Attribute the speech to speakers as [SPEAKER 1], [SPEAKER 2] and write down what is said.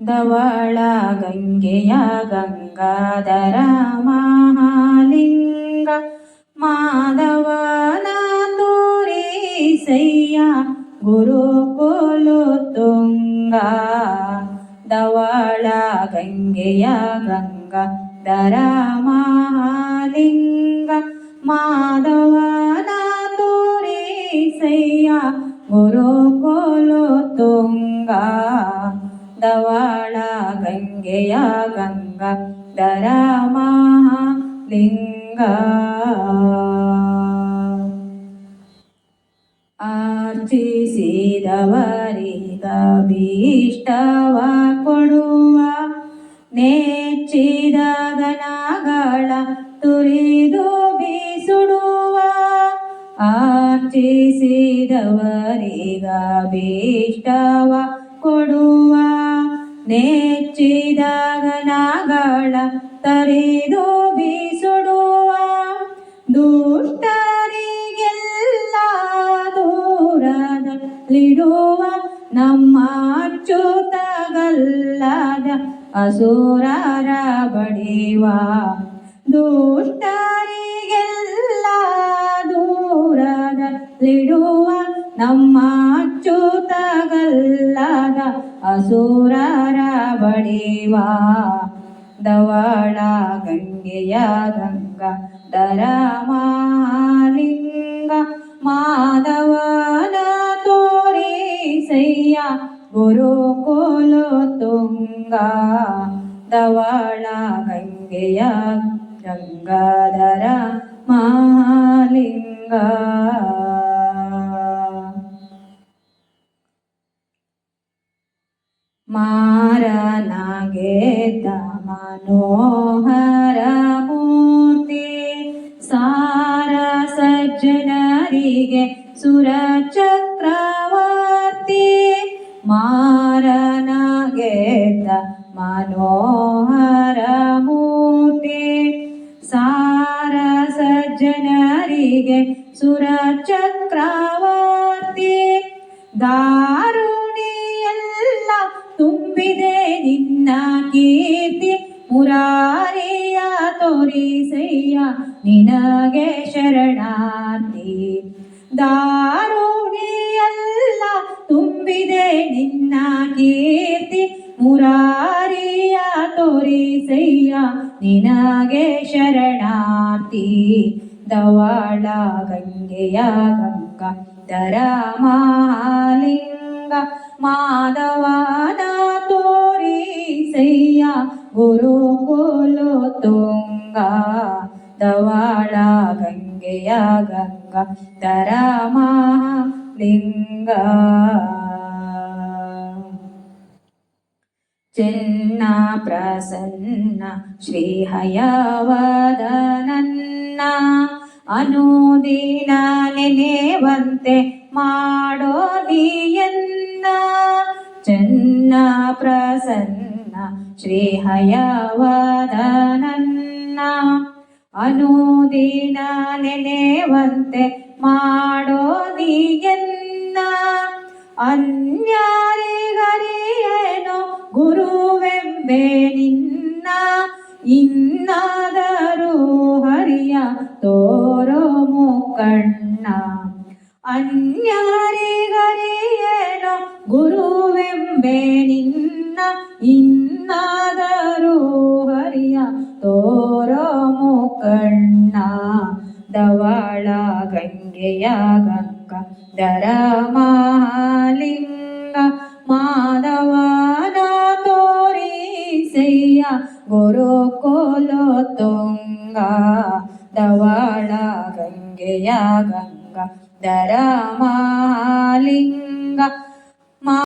[SPEAKER 1] ಧವಳ ಗಂಗೆಯ ಗಂಗಾಧರ ಮಹಾಲಿಂಗ ಮಾಧವನ ತೋರಿಸಯ್ಯ ಗುರುಕುಲು ತುಂಗ. ಧವಳ ಗಂಗೆಯ ಗಂಗಾಧರ ಮಹಾಲಿಂಗ ಮಾಧವನ ತೋರಿಸಯ್ಯ ಗುರುಕುಲು ತುಂಗ. ಧವಳ ಗಂಗೆಯ ಗಂಗಾಧರ ಮಹಾಲಿಂಗ. ಅರ್ಚಿಸಿದವರಿಗಭೀಷ್ಟವ ಕೊಡುವ ನೆಚ್ಚಿದ ಗಣಗಳ ತುರಿದು ಬೀಸುಡುವ. ಅರ್ಚಿಸಿದವರಿಗಭೀಷ್ಟವ ಕೊಡುವ ನೆಚ್ಚಿದ ಗಣಗಳ ತರಿದು ಬೀಸುಡುವ. ದುಷ್ಟರಿಗೆಲ್ಲ ದೂರದಲ್ಲಿಡುವ ನಮ್ಮ ಅಚ್ಯುತಗಲ್ಲದ ಅಸುರರ ಬಡಿವ. ದುಷ್ಟರಿಗೆಲ್ಲ ದೂರದಲ್ಲಿಡುವ ನಮ್ಮ ಅಚ್ಯುತಗಲ್ಲದ ಅಸುರರ ಬಡಿವ. ಧವಳ ಗಂಗೆಯ ಗಂಗಾಧರ ಮಹಾಲಿಂಗ ಮಾಧವನ ತೋರಿಸಯ್ಯ ಗುರುಕುಲು ತುಂಗ. ಧವಳ ಗಂಗೆಯ ಗಂಗಾಧರ ಮಹಾಲಿಂಗ. ಮಾರನಗೆದ್ದ ಮನೋಹರ ಮೂರ್ತಿ ಸಾರ ಸಜ್ಜನರಿಗೆ ಸುರ ಚಕ್ರವರ್ತಿ. ಮಾರನಗೆದ್ದ ಮನೋಹರ ಮೂರ್ತಿ ಸಾರ ಸಜ್ಜನರಿಗೆ ಸುರ ಚಕ್ರವರ್ತಿ. ದಾರುಣಿಯೆಲ್ಲ ತುಂಬಿದೆ ನಿನ್ನ ಕೀರ್ತಿ ಮುರಾರಿಯ ತೋರಿಸಯ್ಯ ನಿನಗೆ ಶರಣಾರ್ಥಿ. ದಾರುಣಿಯೆಲ್ಲ ತುಂಬಿದೆ ನಿನ್ನ ಕೀರ್ತಿ ಮುರಾರಿಯ ತೋರಿಸಯ್ಯ ನಿನಗೆ ಶರಣಾರ್ಥಿ. ಧವಳ ಗಂಗೆಯ ಗಂಗಾಧರ ಮಹಾಲಿಂಗ ಮಾಧವನ ತೋರಿಸಯ್ಯ ಗುರುಕುಲು ತುಂಗ. ಧವಳ ಗಂಗೆಯ ಗಂಗಾಧರ ಮಹಾಲಿಂಗ. ಚೆನ್ನ ಪ್ರಸನ್ನ ಶ್ರೀ ಹಯವದನನ್ನ ಅನುದಿನ ನೆನೆವಂತೆ ಮಾಡೋ ನೀಯನ್ನ. ಚೆನ್ನ ಪ್ರಸನ್ನ ಶ್ರೀ ಹಯವದನನ್ನ ಅನುದಿನ ನೆನೆವಂತೆ ಮಾಡೋ ನೀಯನ್ನ. ಅನ್ಯಾರಿಗರಿಯೇನೋ ಗುರುವೆಂಬೆ ನಿನ್ನ ಇನ್ನಾದರೂ ಹರಿಯ ತೋರೋ ಮುಕಣ್ಣ. ಅನ್ಯಾರಿಗರಿಯೇನೋ ಗುರುವೆಂಬೆ ನಿನ್ನ ಇನ್ನಾದರೂ ಹರಿಯ ತೋರೋ ಮುಕಣ್ಣ. ಧವಳ ಗಂಗೆಯ ಗಂಗಾಧರ ಮಹಾಲಿಂಗ ಮಾಧವನ ತೋರಿಸಯ್ಯ ಗುರುಕುಲು ತುಂಗ. ಧವಳ ಗಂಗೆಯ ಗಂಗಾಧರ ಮಹಾಲಿಂಗ